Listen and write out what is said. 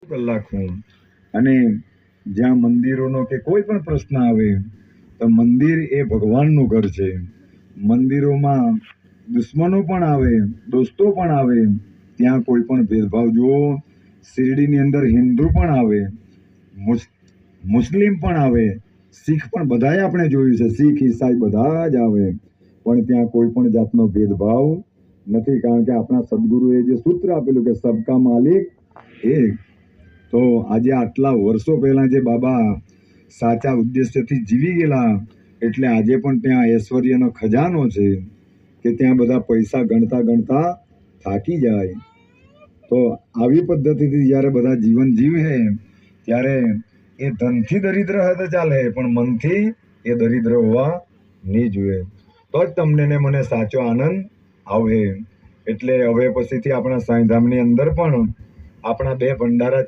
કલાક હું અને જ્યાં મંદિરોનો કે કોઈ પણ પ્રશ્ન આવે તો મંદિર એ ભગવાનનું ઘર છે. મંદિરોમાં દુશ્મનો પણ આવે, દોસ્તો પણ આવે, ત્યાં કોઈ પણ ભેદભાવ જુઓ. શિરડીની અંદર હિન્દુ પણ આવે, મુસ્લિમ પણ આવે, શીખ પણ, બધાએ આપણે જોયું છે, શીખ ઈસાઈ બધા જ આવે, પણ ત્યાં કોઈ પણ જાતનો ભેદભાવ નથી. કારણ કે આપણા સદગુરુએ જે સૂત્ર આપેલું કે સબકા માલિક એક. તો આજે આટલા વર્ષો પહેલા જે બાબા સાચા ઉદ્દેશ્યથી જીવી ગયેલા, એટલે આજે પણ ત્યાં ઐશ્વર્યનો ખજાનો છે કે ત્યાં બધા પૈસા ગણતા ગણતા થાકી જાય. તો આવી પદ્ધતિથી જ્યારે બધા જીવન જીવે ત્યારે એ ધનથી દરિદ્ર હોય તો ચાલે, પણ મનથી એ દરિદ્ર હોવા નહીં જોઈએ. તો જ તમને ને મને સાચો આનંદ આવે. એટલે હવે પછીથી આપણા સાંઈધામની અંદર પણ આપણા 2 ભંડારા